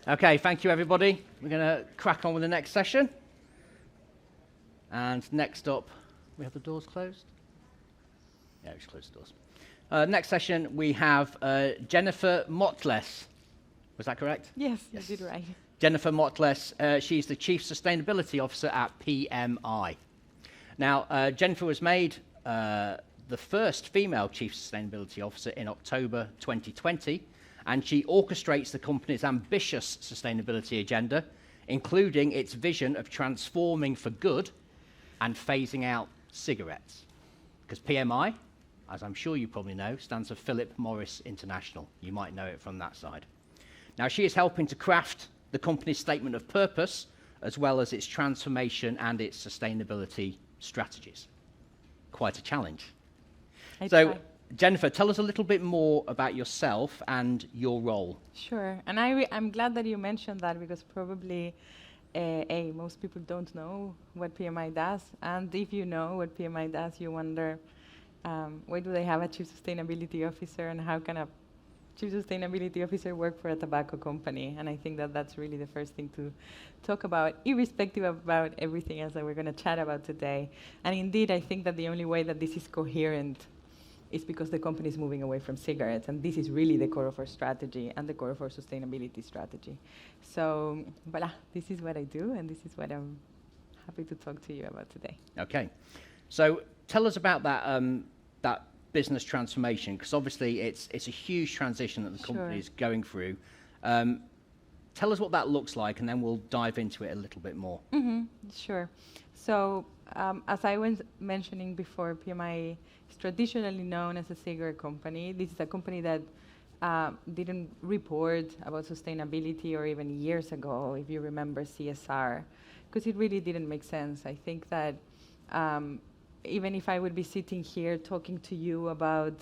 Okay, thank you, everybody. We're going to crack on with the next session. And next up, we have the doors closed? Yeah, we should close the doors. Next session, we have Jennifer Motles. Was that correct? Yes, you did right. Jennifer Motles, she's the Chief Sustainability Officer at PMI. Now, Jennifer was made the first female Chief Sustainability Officer in October 2020, and she orchestrates the company's ambitious sustainability agenda, including its vision of transforming for good and phasing out cigarettes. Because PMI, as I'm sure you probably know, stands for Philip Morris International. You might know it from that side. Now, she is helping to craft the company's statement of purpose, as well as its transformation and its sustainability strategies. Quite a challenge. So, Jennifer, tell us a little bit more about yourself and your role. Sure, and I'm glad that you mentioned that, because probably most people don't know what PMI does, and if you know what PMI does, you wonder why do they have a Chief Sustainability Officer, and how can a Chief Sustainability Officer work for a tobacco company? And I think that that's really the first thing to talk about, irrespective about everything else that we're going to chat about today. And indeed, I think that the only way that this is coherent is because the company is moving away from cigarettes, and this is really the core of our strategy and the core of our sustainability strategy. So, voila, this is what I do, and this is what I'm happy to talk to you about today. Okay, so tell us about that business transformation, because obviously it's a huge transition that the company is going through. Tell us what that looks like, and then we'll dive into it a little bit more. Sure. So, as I was mentioning before, PMI is traditionally known as a cigarette company. This is a company that didn't report about sustainability, or even years ago, if you remember CSR, because it really didn't make sense. I think that even if I would be sitting here talking to you about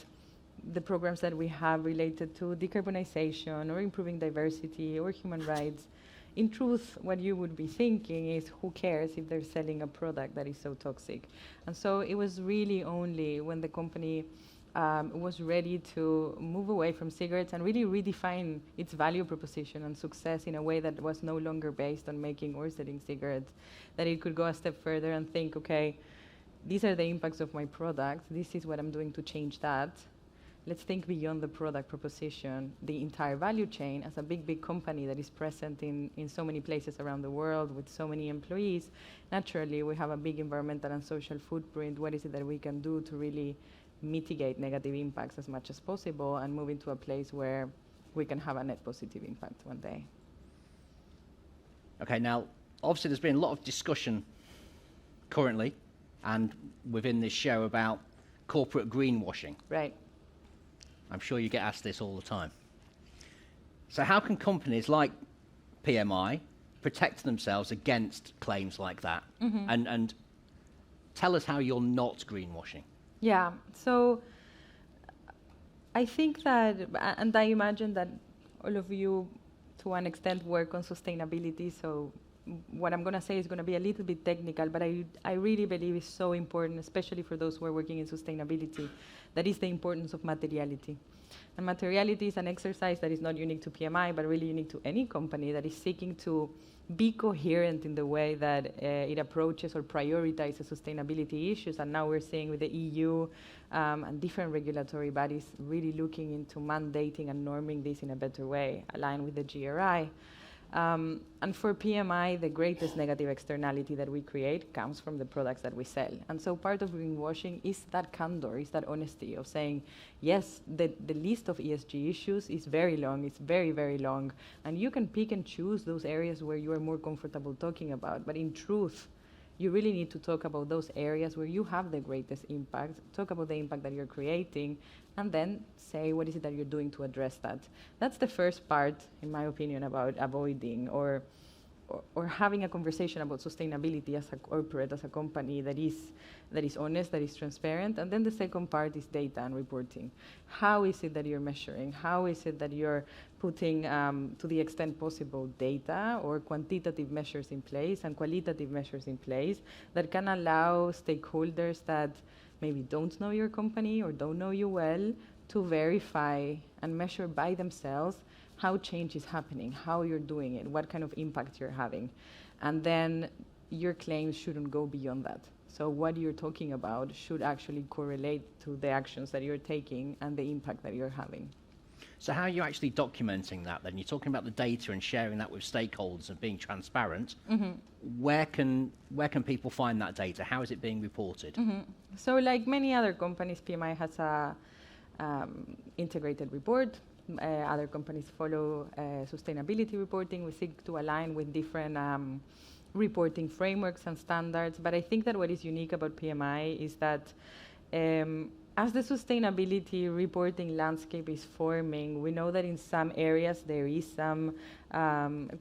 the programs that we have related to decarbonization or improving diversity or human rights, in truth, what you would be thinking is, who cares if they're selling a product that is so toxic? And so it was really only when the company was ready to move away from cigarettes and really redefine its value proposition and success in a way that was no longer based on making or selling cigarettes, that it could go a step further and think, okay, these are the impacts of my product, this is what I'm doing to change that. Let's think beyond the product proposition, the entire value chain. As a big company that is present in so many places around the world with so many employees, naturally we have a big environmental and social footprint. What is it that we can do to really mitigate negative impacts as much as possible and move into a place where we can have a net positive impact one day? Okay, now, obviously there's been a lot of discussion currently and within this show about corporate greenwashing. Right. I'm sure you get asked this all the time. So how can companies like PMI protect themselves against claims like that? And tell us how you're not greenwashing. Yeah, so I think that, and I imagine that all of you, to one extent, work on sustainability, so what I'm going to say is going to be a little bit technical, but I really believe it's so important, especially for those who are working in sustainability, that is the importance of materiality. And materiality is an exercise that is not unique to PMI, but really unique to any company that is seeking to be coherent in the way that it approaches or prioritizes sustainability issues. And now we're seeing with the EU and different regulatory bodies really looking into mandating and norming this in a better way, aligned with the GRI. And for PMI, the greatest negative externality that we create comes from the products that we sell. And so part of greenwashing is that candor, is that honesty of saying, yes, the list of ESG issues is very long, it's very, very long, and you can pick and choose those areas where you are more comfortable talking about. But in truth, you really need to talk about those areas where you have the greatest impact, talk about the impact that you're creating, and then say what is it that you're doing to address that. That's the first part, in my opinion, about avoiding or having a conversation about sustainability as a corporate, as a company that is honest, that is transparent. And then the second part is data and reporting. How is it that you're measuring? How is it that you're putting, to the extent possible, data or quantitative measures in place and qualitative measures in place that can allow stakeholders that maybe don't know your company or don't know you well to verify and measure by themselves how change is happening, how you're doing it, what kind of impact you're having. And then your claims shouldn't go beyond that. So what you're talking about should actually correlate to the actions that you're taking and the impact that you're having. So how are you actually documenting that then? You're talking about the data and sharing that with stakeholders and being transparent. Mm-hmm. Where can people find that data? How is it being reported? Mm-hmm. So like many other companies, PMI has a integrated report. Other companies follow sustainability reporting. We seek to align with different reporting frameworks and standards. But I think that what is unique about PMI is that as the sustainability reporting landscape is forming, we know that in some areas there is some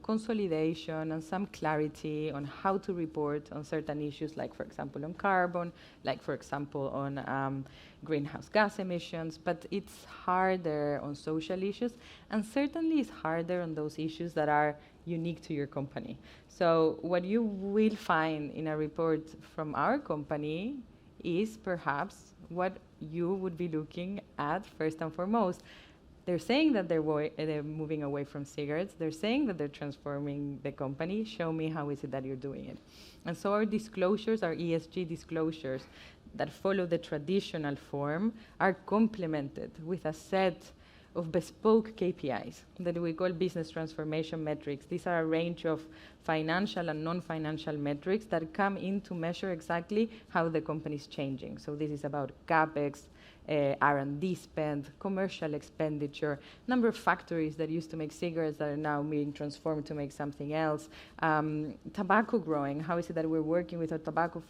consolidation and some clarity on how to report on certain issues, like, for example, on carbon, like, for example, on greenhouse gas emissions. But it's harder on social issues, and certainly it's harder on those issues that are unique to your company. So what you will find in a report from our company is perhaps what you would be looking at first and foremost. They're saying that they're moving away from cigarettes. They're saying that they're transforming the company. Show me how is it that you're doing it. And so our disclosures, our ESG disclosures that follow the traditional form are complemented with a set of bespoke KPIs that we call business transformation metrics. These are a range of financial and non-financial metrics that come in to measure exactly how the company is changing. So this is about CapEx, R&D spend, commercial expenditure, number of factories that used to make cigarettes that are now being transformed to make something else, tobacco growing. How is it that we're working with our tobacco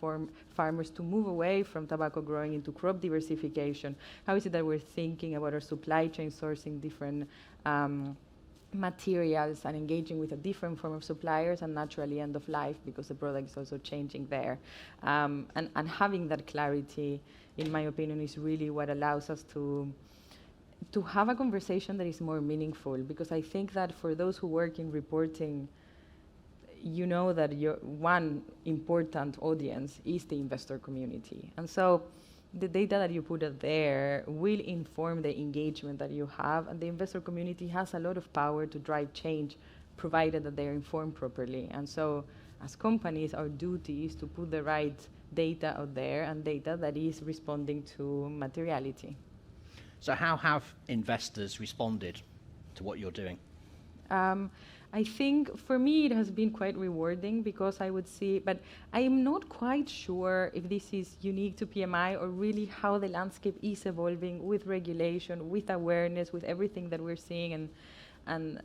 farmers to move away from tobacco growing into crop diversification? How is it that we're thinking about our supply chain sourcing different materials and engaging with a different form of suppliers and naturally end of life because the product is also changing there. And having that clarity, in my opinion, is really what allows us to have a conversation that is more meaningful, because I think that for those who work in reporting, you know that your one important audience is the investor community. And so the data that you put out there will inform the engagement that you have, and the investor community has a lot of power to drive change, provided that they're informed properly. And so as companies, our duty is to put the right data out there, and data that is responding to materiality. So how have investors responded to what you're doing? I think for me it has been quite rewarding, because I would see, but I'm not quite sure if this is unique to PMI or really how the landscape is evolving with regulation, with awareness, with everything that we're seeing and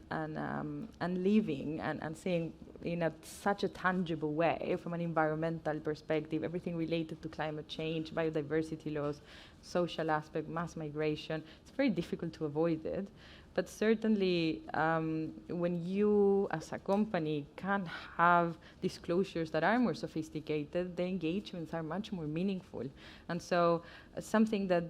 living and seeing in such a tangible way from an environmental perspective, everything related to climate change, biodiversity laws, social aspect, mass migration. It's very difficult to avoid it. But certainly, when you, as a company, can have disclosures that are more sophisticated, the engagements are much more meaningful. And so, something that,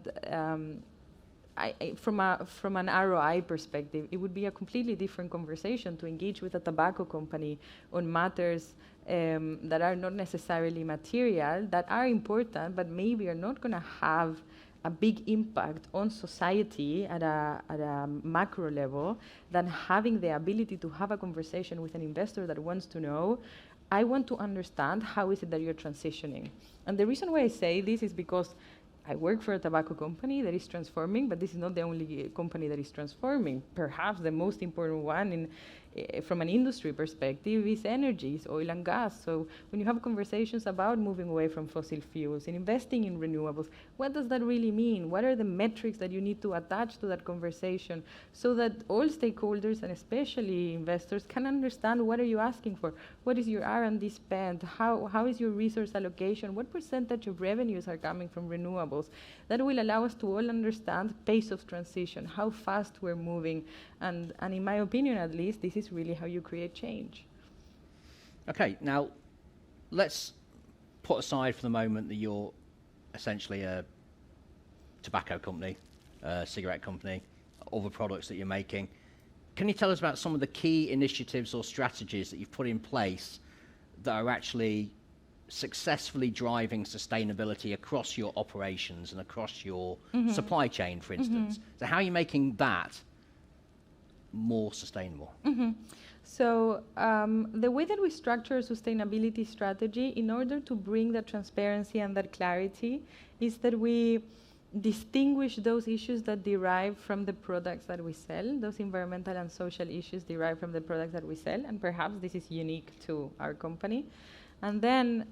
from an ROI perspective, it would be a completely different conversation to engage with a tobacco company on matters that are not necessarily material, that are important, but maybe are not going to have a big impact on society at a macro level, than having the ability to have a conversation with an investor that wants to know, I want to understand how is it that you're transitioning. And the reason why I say this is because I work for a tobacco company that is transforming, but this is not the only company that is transforming. Perhaps the most important one from an industry perspective is energy, is oil and gas. So when you have conversations about moving away from fossil fuels and investing in renewables, what does that really mean? What are the metrics that you need to attach to that conversation so that all stakeholders, and especially investors, can understand what are you asking for? What is your R&D spend? How is your resource allocation? What percentage of revenues are coming from renewables? That will allow us to all understand pace of transition, how fast we're moving, and in my opinion, at least, this is really how you create change. Okay, now let's put aside for the moment that you're essentially a tobacco company, a cigarette company, other products that you're making. Can you tell us about some of the key initiatives or strategies that you've put in place that are actually successfully driving sustainability across your operations and across your supply chain, for instance? So how are you making that more sustainable? So the way that we structure a sustainability strategy in order to bring that transparency and that clarity is that we distinguish those issues that derive from the products that we sell, those environmental and social issues derive from the products that we sell, and perhaps this is unique to our company. And then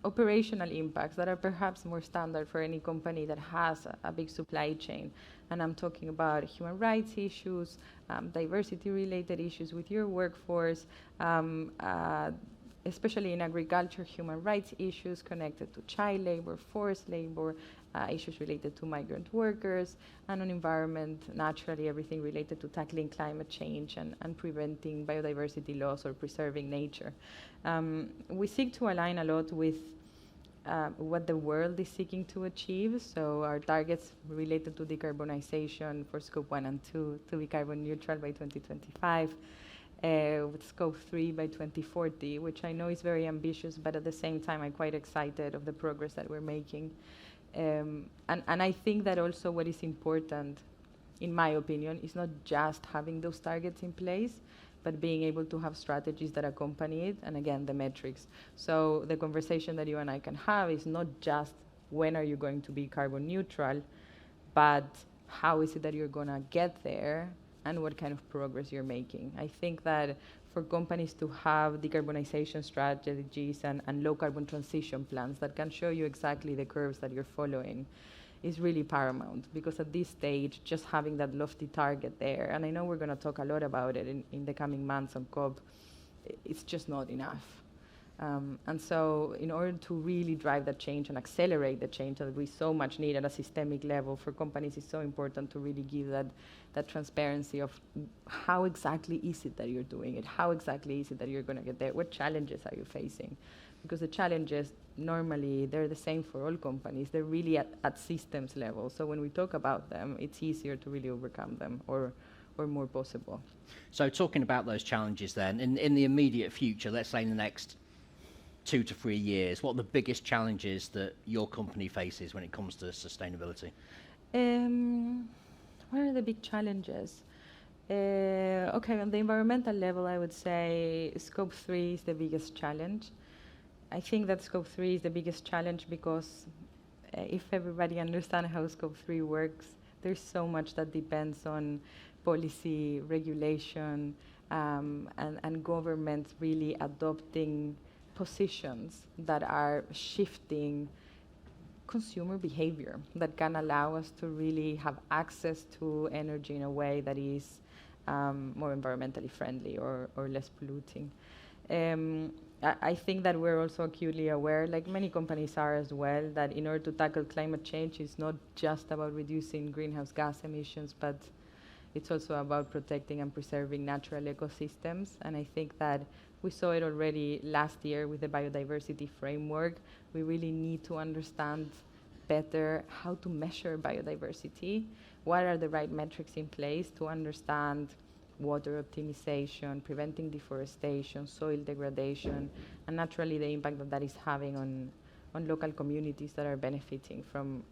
operational impacts that are perhaps more standard for any company that has a big supply chain. And I'm talking about human rights issues, diversity-related issues with your workforce, especially in agriculture, human rights issues connected to child labor, forced labor, issues related to migrant workers, and on environment, naturally everything related to tackling climate change and preventing biodiversity loss or preserving nature. We seek to align a lot with what the world is seeking to achieve. So our targets related to decarbonization for Scope 1 and 2 to be carbon neutral by 2025, with Scope 3 by 2040, which I know is very ambitious, but at the same time I'm quite excited of the progress that we're making. And I think that also what is important, in my opinion, is not just having those targets in place, but being able to have strategies that accompany it, and again, the metrics. So the conversation that you and I can have is not just when are you going to be carbon neutral, but how is it that you're going to get there and what kind of progress you're making. I think that for companies to have decarbonization strategies and low carbon transition plans that can show you exactly the curves that you're following is really paramount, because at this stage, just having that lofty target there, and I know we're going to talk a lot about it in the coming months on COP, it's just not enough. And so in order to really drive that change and accelerate the change that we so much need at a systemic level for companies, it's so important to really give that transparency of how exactly is it that you're doing it, how exactly is it that you're going to get there, what challenges are you facing? Because the challenges, normally, they're the same for all companies. They're really at systems level. So when we talk about them, it's easier to really overcome them or more possible. So talking about those challenges then, in the immediate future, let's say in the next 2 to 3 years, what are the biggest challenges that your company faces when it comes to sustainability? What are the big challenges? Okay, on the environmental level, I would say Scope 3 is the biggest challenge. I think that Scope 3 is the biggest challenge because if everybody understands how Scope 3 works, there's so much that depends on policy, regulation, and governments really adopting positions that are shifting consumer behavior that can allow us to really have access to energy in a way that is more environmentally friendly or less polluting. I think that we're also acutely aware, like many companies are as well, that in order to tackle climate change, it's not just about reducing greenhouse gas emissions, but it's also about protecting and preserving natural ecosystems. And I think that we saw it already last year with the biodiversity framework. We really need to understand better how to measure biodiversity, what are the right metrics in place to understand water optimization, preventing deforestation, soil degradation, and naturally the impact that is having on local communities that are benefiting from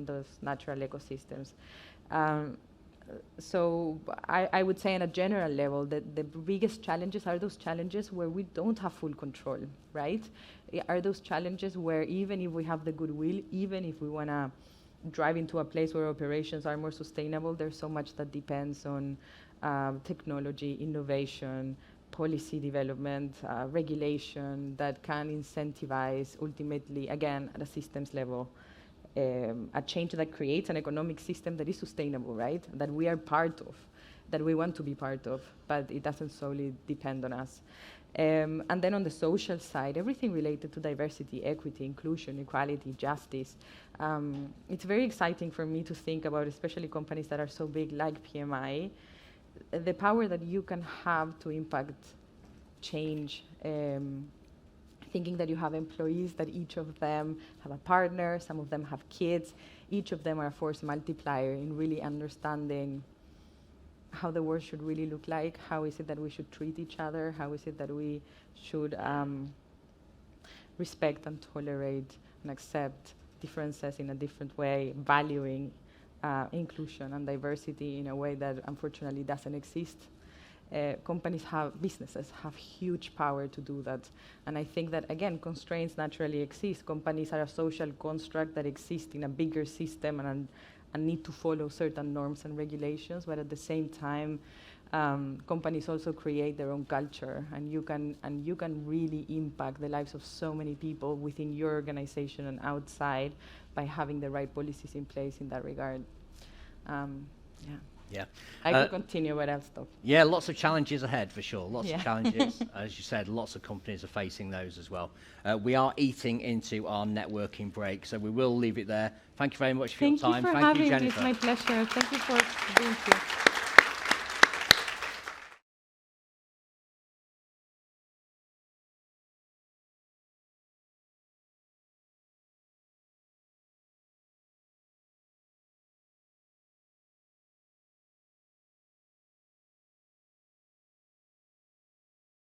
those natural ecosystems. So I would say on a general level that the biggest challenges are those challenges where we don't have full control, right? Are those challenges where even if we have the goodwill, even if we want to drive into a place where operations are more sustainable, there's so much that depends on technology, innovation, policy development, regulation that can incentivize ultimately, again, at a systems level, a change that creates an economic system that is sustainable, right? That we are part of, that we want to be part of, but it doesn't solely depend on us. And then on the social side, everything related to diversity, equity, inclusion, equality, justice. It's very exciting for me to think about, especially companies that are so big like PMI, the power that you can have to impact change, thinking that you have employees, that each of them have a partner, some of them have kids, each of them are a force multiplier in really understanding how the world should really look like, how is it that we should treat each other, how is it that we should respect and tolerate and accept differences in a different way, valuing inclusion and diversity in a way that unfortunately doesn't exist. Businesses have huge power to do that. And I think that, again, constraints naturally exist. Companies are a social construct that exists in a bigger system and need to follow certain norms and regulations, but at the same time, companies also create their own culture, and you can really impact the lives of so many people within your organization and outside by having the right policies in place in that regard. Yeah. I could continue, but I'll stop. Yeah, lots of challenges ahead for sure. Lots of Yeah. challenges. As you said, lots of companies are facing those as well. We are eating into our networking break, so we will leave it there. Thank you very much for your time. Thank you for having me. It's my pleasure. Thank you for being here.